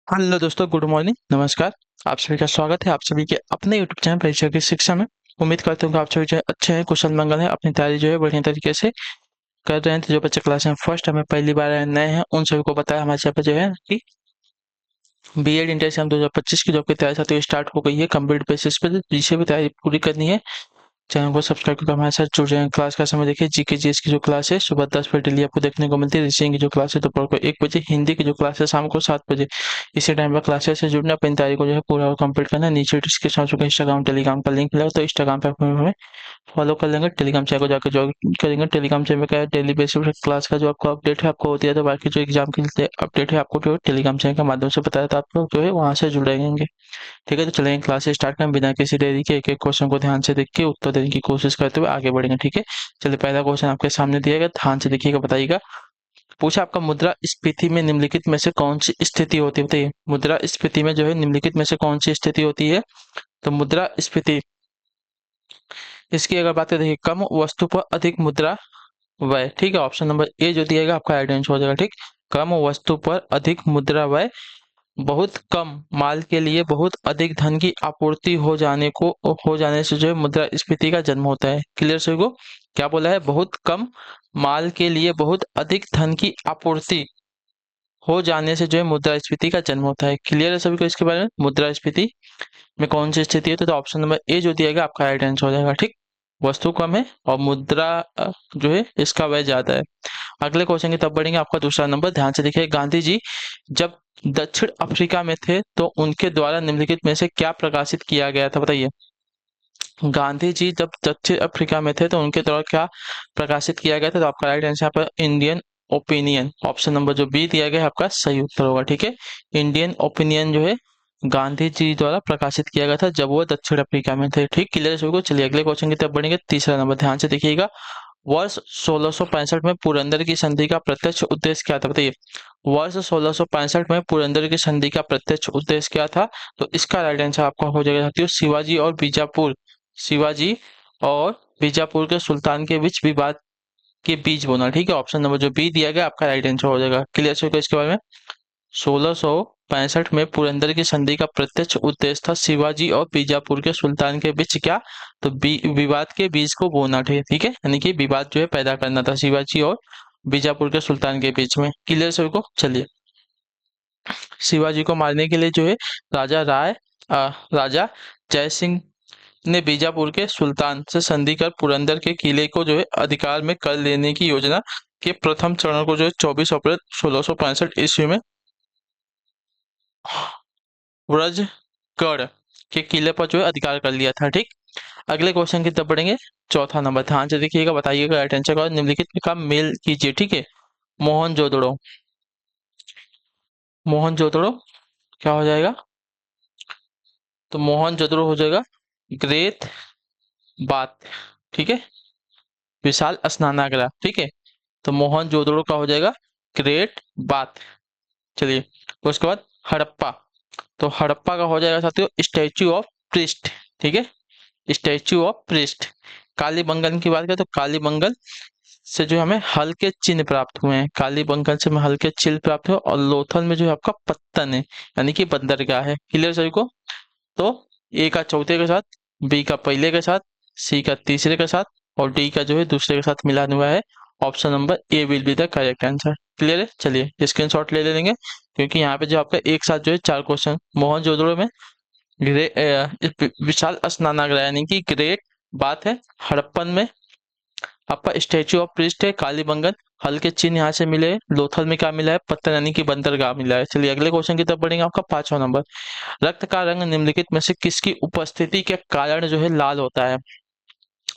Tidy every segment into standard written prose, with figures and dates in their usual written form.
Hello दोस्तों, good morning, नमस्कार। आप सभी का स्वागत है आप सभी के अपने यूट्यूब चैनल परीक्षा की शिक्षा में। उम्मीद करता हूँ कि आप सभी जो है अच्छे हैं, कुशल मंगल है, अपनी तैयारी जो है बढ़िया तरीके से कर रहे हैं। तो जो बच्चे क्लास में फर्स्ट हमें पहली बार आए, नए हैं, उन सभी को बताया हमारे यहाँ पे जो है कि बीएड इंटर एग्जाम 2025 की जो आपकी तैयारी साथी स्टार्ट हो गई है कंप्लीट बेसिस पे। जिसे भी तैयारी पूरी करनी है, चैनल को सब्सक्राइब करके हमारे साथ जुड़ जाएं। क्लास का समय देखिए, जीके जीएस की जो क्लास है सुबह 10 बजे डेली आपको देखने को मिलती है। रीजनिंग की जो क्लास है दोपहर को 1 बजे, हिंदी की जो क्लास है शाम को 7 बजे। इसी टाइम पर क्लासेस से जुड़ना, अपनी तैयारी को जो है पूरा और कंप्लीट करना है। नीचे डिस्क्रिप्शन में इंस्टाग्राम टेलीग्राम का लिंक मिलेगा, तो इंस्टाग्राम पे आप हमें फॉलो कर लेंगे। टेलीग्राम चैनल को जाकर ज्वाइन करेंगे। टेलीग्राम चैनल में क्या है, डेली बेसिस पे क्लास का जो आपको अपडेट है आपको होती है, तो बाकी जो एग्जाम की अपडेट है आपको जो टेलीग्राम चैनल के माध्यम से बताया, तो आप लोग जो है वहाँ से जुड़ेंगे। ठीक है, तो चलेंगे क्लास स्टार्ट करें। बिना किसी देरी के एक एक क्वेश्चन को ध्यान से देख के उत्तर देने की कोशिश करते हुए आगे बढ़ेंगे। ठीक है, चलिए पहला क्वेश्चन आपके सामने दिया गया, ध्यान से देखिएगा, बताइएगा। पूछा आपका, मुद्रा स्फीति में निम्नलिखित में से कौन सी स्थिति होती है, बताइए। मुद्रा स्फीति में जो है निम्नलिखित में से कौन सी स्थिति होती है? तो मुद्रा स्फीति, इसकी अगर बात करें, देखिए, कम वस्तु पर अधिक मुद्रा व्यय। ठीक है, ऑप्शन नंबर ए जो दिएगा आपका राइट आंसर हो जाएगा। ठीक, कम वस्तु पर अधिक मुद्रा व्यय, बहुत कम माल के लिए बहुत अधिक धन की आपूर्ति हो जाने से जो है मुद्रास्फीति का जन्म होता है। क्लियर सभी को? क्या बोला है? बहुत कम माल के लिए बहुत अधिक धन की आपूर्ति हो जाने से जो है मुद्रास्फीति का जन्म होता है। क्लियर है सभी को इसके बारे में? मुद्रास्फीति में कौन सी स्थिति है? तो ऑप्शन नंबर ए जो दिएगा आपका राइट आंसर हो जाएगा। ठीक, वस्तु कम है और मुद्रा जो है इसका व्यय ज्यादा है। अगले क्वेश्चन की तरफ बढ़ेंगे। आपका दूसरा नंबर, ध्यान से देखिए। गांधी जी जब दक्षिण अफ्रीका में थे तो उनके द्वारा निम्नलिखित में से क्या प्रकाशित किया गया था, बताइए। गांधी जी जब दक्षिण अफ्रीका में थे तो उनके द्वारा क्या प्रकाशित किया गया था? तो आपका राइट आंसर यहाँ पर इंडियन ओपिनियन, ऑप्शन नंबर जो बी दिया गया है आपका सही उत्तर होगा। ठीक है, इंडियन ओपिनियन जो है गांधी जी द्वारा प्रकाशित किया गया था जब वो दक्षिण अफ्रीका में थे। ठीक, क्लियर है सभी को? चलिए अगले क्वेश्चन की तरफ बढ़ेंगे। तीसरा नंबर, ध्यान से देखिएगा। वर्ष 1665 में पुरंदर की संधि का प्रत्यक्ष उद्देश्य क्या था, बताइए। वर्ष 1665 में पुरंदर की संधि का प्रत्यक्ष उद्देश्य क्या था? तो इसका राइट आंसर आपका हो जाएगा साथियों, शिवाजी और बीजापुर, शिवाजी और बीजापुर के सुल्तान के बीच विवाद के बीच बोना। ठीक है, ऑप्शन नंबर जो बी दिया गया आपका राइट आंसर हो जाएगा। क्लियर है इसके बारे में? 1665 में पुरंदर की संधि का प्रत्यक्ष उद्देश्य था शिवाजी और बीजापुर के सुल्तान के बीच क्या? तो विवाद के बीज को बोना थे। ठीक है, यानी कि विवाद जो है पैदा करना था शिवाजी और बीजापुर के सुल्तान के बीच में। क्लियर सभी को? चलिए, शिवाजी को मारने के लिए जो है राजा जय सिंह ने बीजापुर के सुल्तान से संधि कर पुरंदर के किले को जो है अधिकार में कर लेने की योजना के प्रथम चरण को जो है 24 अप्रैल 1665 ईस्वी में व्रजगढ़ के किले पर जो है अधिकार कर लिया था। ठीक, अगले क्वेश्चन की तरफ बढ़ेंगे। चौथा नंबर, ध्यान से देखिएगा, बताइएगा, अटेंशन का निम्नलिखित का मेल कीजिए। ठीक है, मोहनजोदड़ो, मोहनजोदड़ो क्या हो जाएगा? तो मोहनजोदड़ो हो जाएगा ग्रेट बात। ठीक है, विशाल स्नानागार। ठीक है, तो मोहनजोदड़ो का हो जाएगा ग्रेट बात। चलिए, उसके बाद हड़प्पा, तो हड़प्पा का हो जाएगा साथियों स्टैच्यू ऑफ प्रिस्ट। ठीक है, स्टैच्यू ऑफ प्रिस्ट। कालीबंगन की बात करें तो कालीबंगन से जो हमें हल्के चिन्ह प्राप्त हुए हैं, कालीबंगन से हमें हल्के चिन्ह प्राप्त हुए, और लोथल में जो है आपका पत्तन है, यानी कि बंदरगाह है। क्लियर सभी को? तो ए का चौथे के साथ, बी का पहले के साथ, सी का तीसरे के साथ और डी का जो है दूसरे के साथ मिलान हुआ है। Option number A will be the correct answer. Clear है? चलिए स्क्रीनशॉट ले लेंगे, क्योंकि यहाँ पे जो आपका एक साथ जो है 4 क्वेश्चन। मोहनजोदड़ो में विशाल स्नानागार यानी कि ग्रेट बात है। हड़प्पन में आपका स्टैच्यू ऑफ प्रिस्ट है। कालीबंगन हल्के चिन्ह यहाँ से मिले। लोथल में क्या मिला है? पत्तन यानी कि बंदरगाह मिला है। चलिए अगले क्वेश्चन की तरफ बढ़ेंगे। आपका 5वां नंबर, रक्त का रंग निम्नलिखित में से किसकी उपस्थिति के कारण जो है लाल होता है,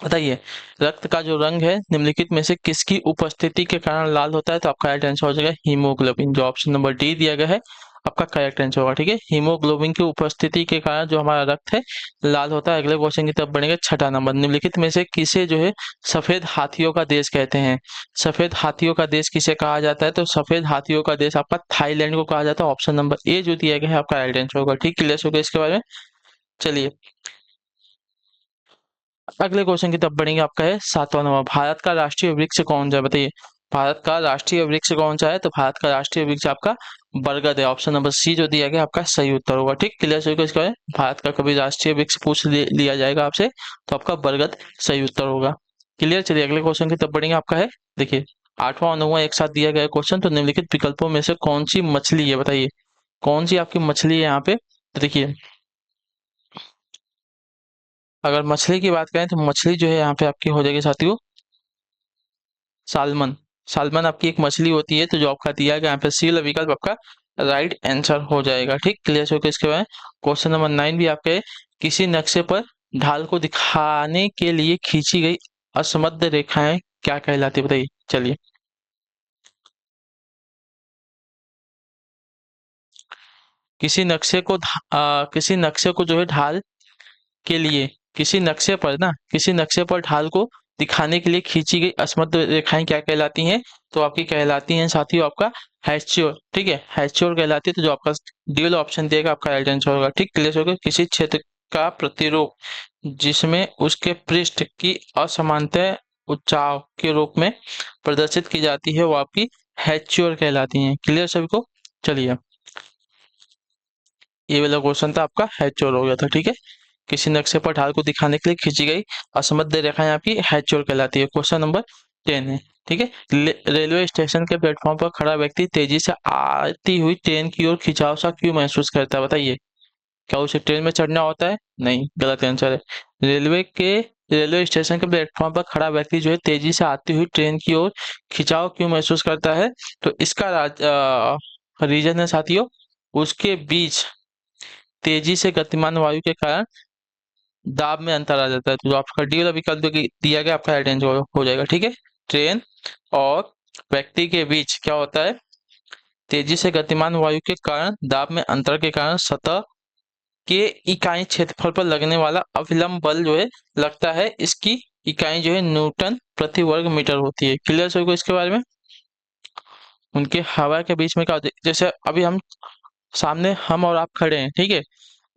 बताइए। रक्त का जो रंग है निम्नलिखित में से किसकी उपस्थिति के कारण लाल होता है? तो आपका राइट आंसर हो जाएगा हीमोग्लोबिन, जो ऑप्शन नंबर डी दिया गया है आपका करेक्ट आंसर होगा। ठीक है, हीमोग्लोबिन की उपस्थिति के कारण जो हमारा रक्त है लाल होता है। अगले क्वेश्चन की तरफ बढ़ेंगे। 6वां नंबर, निम्नलिखित में से किसे जो है सफेद हाथियों का देश कहते हैं? सफेद हाथियों का देश किसे कहा जाता है? तो सफेद हाथियों का देश आपका थाईलैंड को कहा जाता है। ऑप्शन नंबर ए जो दिया गया है आपका राइट आंसर होगा। ठीक, क्लियर हो गया इसके बारे में? चलिए अगले क्वेश्चन की तरफ बढ़ेंगे। आपका है 7वां नंबर, भारत का राष्ट्रीय वृक्ष कौन सा है, बताइए। भारत का राष्ट्रीय वृक्ष कौन सा है? तो भारत का राष्ट्रीय वृक्ष आपका बरगद है। ऑप्शन नंबर सी जो दिया गया आपका सही उत्तर होगा। ठीक, क्लियर सभी को इसका है? भारत का कभी राष्ट्रीय वृक्ष पूछ लिया जाएगा आपसे तो आपका बरगद सही उत्तर होगा। क्लियर, चलिए अगले क्वेश्चन की तरफ बढ़ेंगे। आपका है, देखिए 8वां और 9वां एक साथ दिया गया क्वेश्चन। तो निम्नलिखित विकल्पों में से कौन सी मछली है, बताइए कौन सी आपकी मछली है यहाँ पे। तो देखिए अगर मछली की बात करें तो मछली जो है यहाँ पे आपकी हो जाएगी साथियों सालमन। सालमन आपकी एक मछली होती है। तो जो आपका दिया गया यहाँ पे सी वाला विकल्प आपका राइट आंसर हो जाएगा। ठीक, क्लियर हो गया इसके बाद क्वेश्चन नंबर 9 भी आपके, किसी नक्शे पर ढाल को दिखाने के लिए खींची गई असमद्ध रेखाएं क्या कहलाती है, बताइए। चलिए किसी नक्शे को जो है ढाल के लिए, किसी नक्शे पर ढाल को दिखाने के लिए खींची गई असमद्ध रेखाएं क्या कहलाती हैं। तो आपकी कहलाती हैं साथियों आपका हैच्योर। ठीक है, हैच्योर कहलाती है। तो जो आपका डी वाला ऑप्शन दिएगा आपका राइट आंसर होगा। ठीक, क्लियर होगा। किसी क्षेत्र का प्रतिरूप जिसमें उसके पृष्ठ की असमानता उच्चाव के रूप में प्रदर्शित की जाती है वो आपकी हैच्योर कहलाती हैं। क्लियर सभी को। चलिए ये वाला क्वेश्चन था आपका हैच्योर हो गया था। ठीक है, किसी नक्शे पर ढाल को दिखाने के लिए खींची गई असमद्ध रेखाएं आपकी हैच्योर कहलाती है। क्वेश्चन नंबर 10 है। ठीक है, रेलवे स्टेशन के प्लेटफॉर्म पर खड़ा व्यक्ति तेजी से आती हुई ट्रेन की ओर खिंचाव सा क्यों महसूस करता है, बताइए। क्या उसे ट्रेन में चढ़ना होता है? नहीं, गलत आंसर है। रेलवे स्टेशन के प्लेटफॉर्म पर खड़ा व्यक्ति जो है तेजी से आती हुई ट्रेन की ओर खिंचाव क्यों महसूस करता है। तो इसका रीजन है साथियों, उसके बीच तेजी से गतिमान वायु के कारण दाब में अंतर आ जाता है। तो जो आपका डी वाला विकल्प दिया गया आपका राइट आंसर हो जाएगा। ठीक है, ट्रेन और व्यक्ति के बीच क्या होता है, तेजी से गतिमान वायु के कारण दाब में अंतर के कारण सतह के इकाई क्षेत्रफल पर लगने वाला अविलंब बल जो है लगता है। इसकी इकाई जो है न्यूटन प्रति वर्ग मीटर होती है। क्लियर सभी को इसके बारे में। उनके हवा के बीच में क्या होता है, जैसे अभी सामने हम और आप खड़े हैं। ठीक है,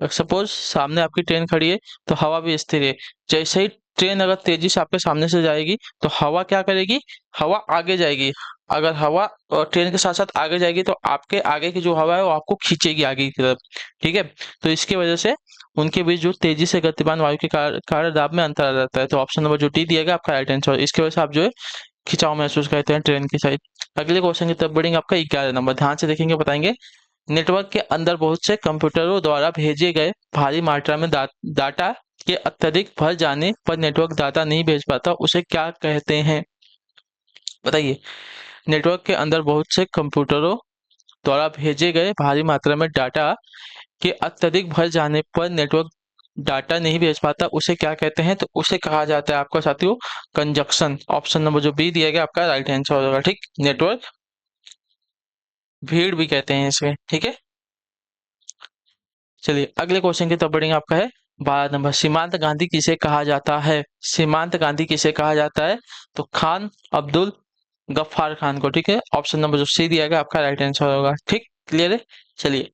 सपोज सामने आपकी ट्रेन खड़ी है तो हवा भी स्थिर है। जैसे ही ट्रेन अगर तेजी से आपके सामने से जाएगी तो हवा क्या करेगी, हवा आगे जाएगी। अगर हवा ट्रेन के साथ साथ आगे जाएगी तो आपके आगे की जो हवा है वो आपको खींचेगी आगे की तरफ। ठीक है, तो इसकी वजह से उनके बीच जो तेजी से गतिमान वायु के कारण दाब में अंतर आ जाता है। तो ऑप्शन नंबर जो डी दिया गया आपका राइट आंसर। इसकी वजह से आप जो है खिंचाव महसूस करते हैं ट्रेन की साइड। अगले क्वेश्चन की तरफ बढ़ेंगे। आपका 11 नंबर, ध्यान से देखेंगे, बताएंगे। नेटवर्क के अंदर बहुत से कंप्यूटरों द्वारा भेजे गए भारी मात्रा में डाटा के अत्यधिक भर जाने पर नेटवर्क डाटा नहीं भेज पाता, उसे क्या कहते हैं, बताइए। नेटवर्क के अंदर बहुत से कंप्यूटरों द्वारा भेजे गए भारी मात्रा में डाटा के अत्यधिक भर जाने पर नेटवर्क डाटा नहीं भेज पाता, उसे क्या कहते हैं। तो उसे कहा जाता है आपका साथियों कंजक्शन। ऑप्शन नंबर जो बी दिया गया आपका राइट आंसर होगा। ठीक, नेटवर्क भीड़ भी कहते हैं इसमें। ठीक है, चलिए अगले क्वेश्चन की तरफ बढ़ेंगे। आपका है 12 नंबर, सीमांत गांधी किसे कहा जाता है। सीमांत गांधी किसे कहा जाता है। तो खान अब्दुल गफ्फार खान को। ठीक है, ऑप्शन नंबर जो सी दिया गया आपका राइट आंसर होगा। ठीक, क्लियर है। चलिए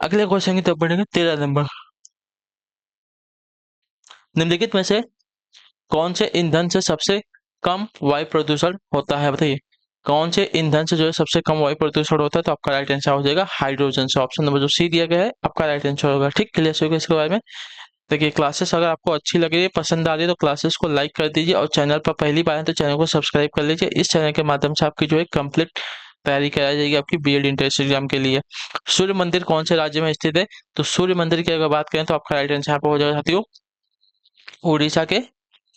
अगले क्वेश्चन की तरफ बढ़ेंगे। 13 नंबर, निम्नलिखित में से कौन से ईंधन से सबसे कम वायु प्रदूषण होता है, बताइए। कौन से ईंधन से जो है सबसे कम वायु प्रदूषण होता है। तो आपका राइट आंसर हो जाएगा हाइड्रोजन से। ऑप्शन नंबर जो सी दिया गया है आपका राइट आंसर होगा। ठीक, क्लियर होगा इसके बारे में। देखिए क्लासेस अगर आपको अच्छी लग रही है, पसंद आ रही है तो क्लासेस को लाइक कर दीजिए और चैनल पर पहली बार है तो चैनल को सब्सक्राइब कर लीजिए। इस चैनल के माध्यम से आपकी जो है कंप्लीट तैयारी कराई जाएगी आपकी बीएड इंट्रेंस एग्जाम के लिए। सूर्य मंदिर कौन से राज्य में स्थित है। तो सूर्य मंदिर की अगर बात करें तो आपका राइट आंसर यहाँ पे हो जाएगा साथियों उड़ीसा के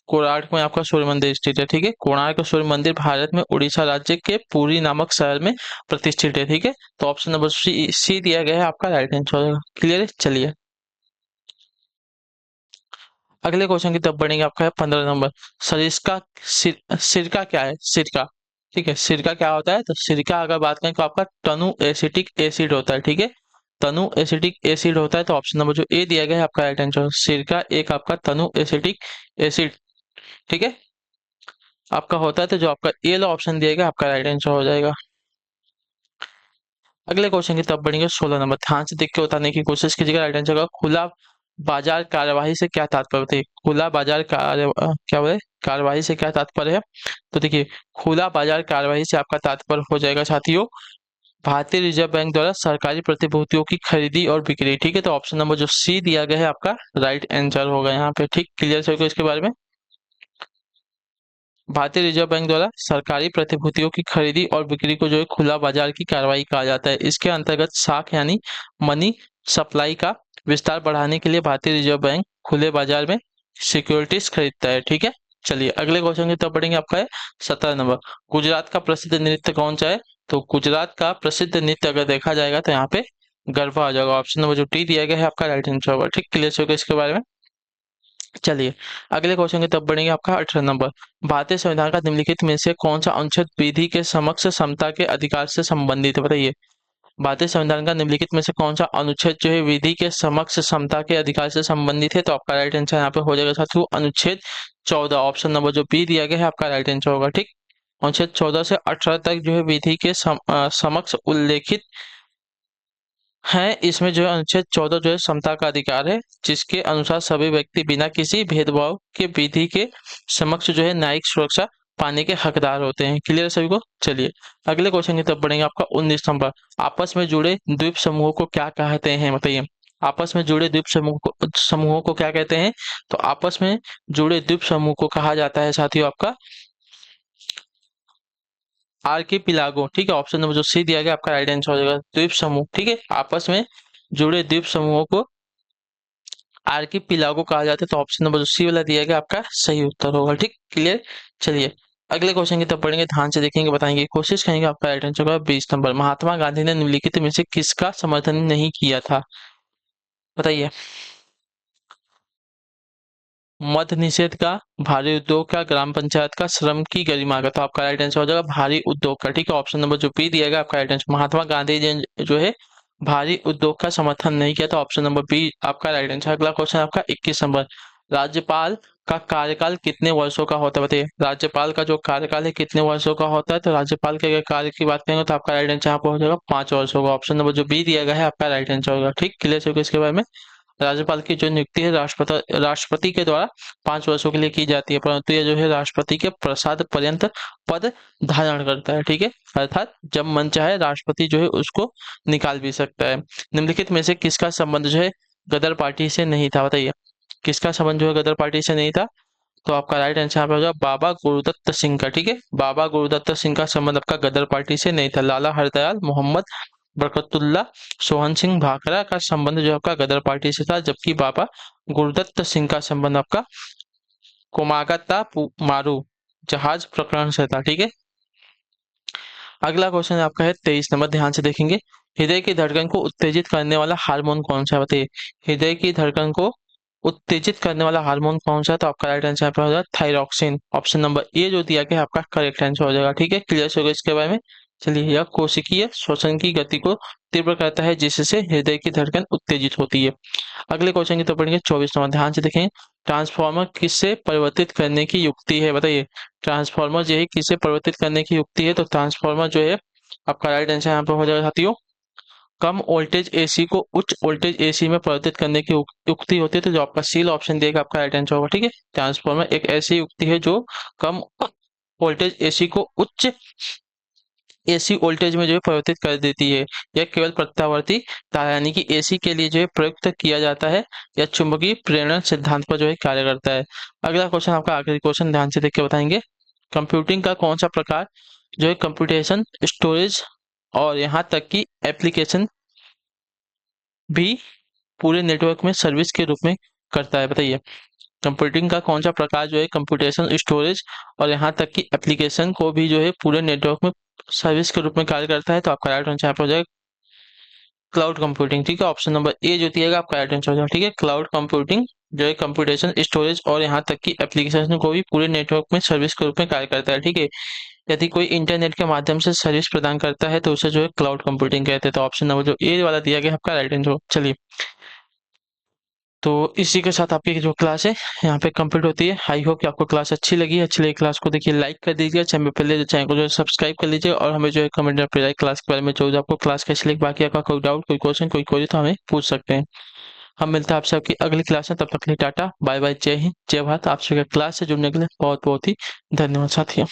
कोणार्क में आपका सूर्य मंदिर स्थित है। ठीक है, कोणार्क सूर्य मंदिर भारत में उड़ीसा राज्य के पुरी नामक शहर में प्रतिष्ठित है। ठीक है, तो ऑप्शन नंबर सी दिया गया है आपका राइट आंसर होगा। क्लियर है। चलिए अगले क्वेश्चन की तरफ बढ़ेंगे। आपका है 15 नंबर, सरिस्का सिरका क्या है, सिरका। ठीक है, सिरका क्या होता है। तो सिरका अगर बात करें तो आपका तनु एसिटिक एसिड होता है। ठीक है, तनु एसिटिक एसिड होता है। तो ऑप्शन नंबर जो ए दिया गया है आपका राइट आंसर। सिरका एक आपका तनु एसिटिक एसिड ठीक है आपका होता है। तो जो आपका ए वाला ऑप्शन दिया गया आपका राइट आंसर हो जाएगा। अगले क्वेश्चन की तरफ बढ़ेंगे। 16 नंबर, ध्यान से देख के बताने की कोशिश कीजिएगा। राइट आंसर होगा खुला बाजार कार्यवाही से क्या तात्पर्य बताइए। खुला बाजार क्या बोले कार्यवाही से क्या तात्पर्य है। तो देखिए खुला बाजार कार्यवाही से आपका तात्पर्य हो जाएगा साथियों भारतीय रिजर्व बैंक द्वारा सरकारी प्रतिभूतियों की खरीदी और बिक्री। ठीक है, तो ऑप्शन नंबर जो सी दिया गया है आपका राइट आंसर होगा यहाँ पे। ठीक, क्लियर है इसके बारे में। भारतीय रिजर्व बैंक द्वारा सरकारी प्रतिभूतियों की खरीदी और बिक्री को जो है खुला बाजार की कार्रवाई कहा जाता है। इसके अंतर्गत साख यानी मनी सप्लाई का विस्तार बढ़ाने के लिए भारतीय रिजर्व बैंक खुले बाजार में सिक्योरिटीज खरीदता है। ठीक है, चलिए अगले क्वेश्चन की तरफ बढ़ेंगे। आपका है 17 नंबर। गुजरात का प्रसिद्ध नृत्य कौन सा है? तो गुजरात का प्रसिद्ध नृत्य अगर देखा जाएगा तो यहाँ पे गरबा आ जाएगा। ऑप्शन नंबर जो टी दिया गया है आपका राइट आंसर होगा। ठीक, क्लियर होगा इसके बारे में। चलिए अगले क्वेश्चन की तरफ बढ़ेंगे। आपका 18 नंबर। भारतीय संविधान का निम्नलिखित में से कौन सा अनुच्छेद विधि के समक्ष समता के अधिकार से संबंधित है? बताइए, भारतीय संविधान का निम्नलिखित में से कौन सा अनुच्छेद जो है विधि के समक्ष समता के अधिकार से संबंधित है? तो आपका राइट आंसर यहाँ पे हो जाएगा साथियों अनुच्छेद 14। ऑप्शन नंबर जो बी दिया गया है आपका राइट आंसर होगा। ठीक, अनुच्छेद 14 से 18 तक जो है विधि के समक्ष उल्लेखित है। इसमें जो है अनुच्छेद 14 जो है समता का अधिकार है, जिसके अनुसार सभी व्यक्ति बिना किसी भेदभाव के विधि के समक्ष जो है न्यायिक सुरक्षा पाने के हकदार होते हैं। क्लियर है सभी को। चलिए अगले क्वेश्चन की तरफ बढ़ेंगे। आपका 19 नंबर। आपस में जुड़े द्वीप समूहों को क्या कहते हैं? बताइए, आपस में जुड़े द्वीप समूहों को क्या कहते हैं? तो आपस में जुड़े द्वीप समूह को कहा जाता है साथियों आपका आर्किपिलागो। ठीक है, ऑप्शन नंबर जो सी दिया गया आपका राइट आंसर हो जाएगा द्वीप समूह। ठीक है, आपस में जुड़े द्वीप समूहों को आर्किपिलागो कहा जाता है। तो ऑप्शन नंबर जो सी वाला दिया गया आपका सही उत्तर होगा। ठीक, क्लियर। चलिए अगले क्वेश्चन की तरफ पढ़ेंगे, ध्यान से देखेंगे, बताएंगे, कोशिश करेंगे। आपका राइट आंसर होगा 20 नंबर। महात्मा गांधी ने निम्नलिखित में से किसका समर्थन नहीं किया था? बताइए, मद निषेध का, भारी उद्योग का, ग्राम पंचायत का, श्रम की गरिमा का? तो आपका राइट आंसर हो जाएगा भारी उद्योग का। ठीक है, ऑप्शन नंबर जो बी दिया गया आपका राइट आंसर। महात्मा गांधी जी ने जो है भारी उद्योग का समर्थन नहीं किया, तो ऑप्शन नंबर बी आपका राइट आंसर। अगला क्वेश्चन आपका 21 नंबर। राज्यपाल का कार्यकाल कितने वर्षों का होता है? बताइए, राज्यपाल का जो कार्यकाल है कितने वर्षों का होता है? तो राज्यपाल के अगर कार्य की बात करेंगे तो आपका राइट आंसर यहाँ पर हो जाएगा 5 वर्षों का। ऑप्शन नंबर जो बी दिया गया है आपका राइट आंसर होगा। ठीक, क्लियर होगा इसके बारे में। राज्यपाल की जो नियुक्ति है राष्ट्रपति के द्वारा 5 वर्षों के लिए की जाती है, परंतु यह जो है राष्ट्रपति के प्रसाद पर्यंत पद धारण करता है। ठीक है, अर्थात जब मन चाहे राष्ट्रपति जो है उसको निकाल भी सकता है। निम्नलिखित में से किसका संबंध जो है गदर पार्टी से नहीं था? बताइए, किसका संबंध जो है गदर पार्टी से नहीं था? तो आपका राइट आंसर यहाँ पे हो जाएगा बाबा गुरुदत्त सिंह का। ठीक है, बाबा गुरुदत्त सिंह का संबंध आपका गदर पार्टी से नहीं था। लाला हरदयाल मोहम्मद बरकतुल्ला सोहन सिंह भाखड़ा का संबंध जो आपका गदर पार्टी से था, जबकि बाबा गुरुदत्त सिंह का संबंध आपका कोमागता मारू जहाज प्रकरण से था। ठीक है, अगला क्वेश्चन आपका है 23 नंबर। ध्यान से देखेंगे। हृदय की धड़कन को उत्तेजित करने वाला हार्मोन कौन सा है? बताइए, हृदय की धड़कन को उत्तेजित करने वाला हार्मोन कौन सा है? तो आपका राइट आंसर हो जाएगा थायरॉक्सिन। ऑप्शन नंबर ए जो दिया गया है आपका करेक्ट आंसर हो जाएगा। ठीक है, क्लियर होगा इसके बारे में। चलिए, यह कोशिकीय श्वसन की गति को तीव्र करता है, जिससे हृदय की धड़कन उत्तेजित होती है। अगले क्वेश्चन की तरफ पढ़ेंगे 24 नंबर। ध्यान से देखें। ट्रांसफार्मर किससे परिवर्तित करने की युक्ति है? बताइए, ट्रांसफार्मर जो है किससे परिवर्तित करने की युक्ति है? तो ट्रांसफार्मर जो है आपका राइट आंसर यहाँ पे हो जाएगा साथियों कम वोल्टेज एसी को उच्च वोल्टेज एसी में परिवर्तित करने की युक्ति होती है। तो जो आपका सील ऑप्शन देगा आपका राइट आंसर होगा। ठीक है, ट्रांसफार्मर एक ऐसी युक्ति है जो कम वोल्टेज एसी को उच्च एसी वोल्टेज में जो है परिवर्तित कर देती है। यह केवल प्रत्यावर्ती तार यानी कि एसी के लिए जो है प्रयुक्त किया जाता है। यह चुंबकीय प्रेरण सिद्धांत पर जो है कार्य करता है। अगला क्वेश्चन आपका आखिरी क्वेश्चन, ध्यान से देख के बताएंगे। कंप्यूटिंग का कौन सा प्रकार जो है कंप्यूटेशन स्टोरेज और यहाँ तक कि एप्लीकेशन भी पूरे नेटवर्क में सर्विस के रूप में करता है? बताइए, कंप्यूटिंग का कौन सा प्रकार जो है कंप्यूटेशन स्टोरेज और यहाँ तक कि एप्लीकेशन को भी जो है पूरे नेटवर्क में सर्विस के रूप में कार्य करता है? तो आपका राइट आंसर यहाँ पे हो जाएगा क्लाउड कंप्यूटिंग। ठीक है, ऑप्शन नंबर ए जो दिएगा आपका राइट आंसर हो जाएगा। ठीक है, क्लाउड कंप्यूटिंग जो है कंप्यूटेशन स्टोरेज और यहाँ तक कि एप्लीकेशन को भी पूरे नेटवर्क में सर्विस के रूप में कार्य करता है। ठीक है, यदि कोई इंटरनेट के माध्यम से सर्विस प्रदान करता है तो उसे जो है क्लाउड कंप्यूटिंग कहते हैं। तो ऑप्शन नंबर जो ए वाला दिया गया आपका राइट आंसर। चलिए, तो इसी के साथ आपकी जो क्लास है यहाँ पे कंप्लीट होती है। आई होप कि आपको क्लास अच्छी लगी क्लास को देखिए लाइक कर दीजिए, चैनल पहले जो चैनल को जो सब्सक्राइब कर लीजिए और हमें जो है कमेंट में अपनी क्लास के बारे में जो आपको क्लास कैसी लगी, बाकी आपका कोई डाउट कोई क्वेश्चन कोई क्वेरी तो हमें पूछ सकते हैं। हम मिलते हैं आपसे आपकी अगली क्लास में, तब तक के लिए टाटा बाय बाय, जय हिंद जय भारत। आपसे क्लास से जुड़ने के लिए बहुत बहुत ही धन्यवाद साथियों।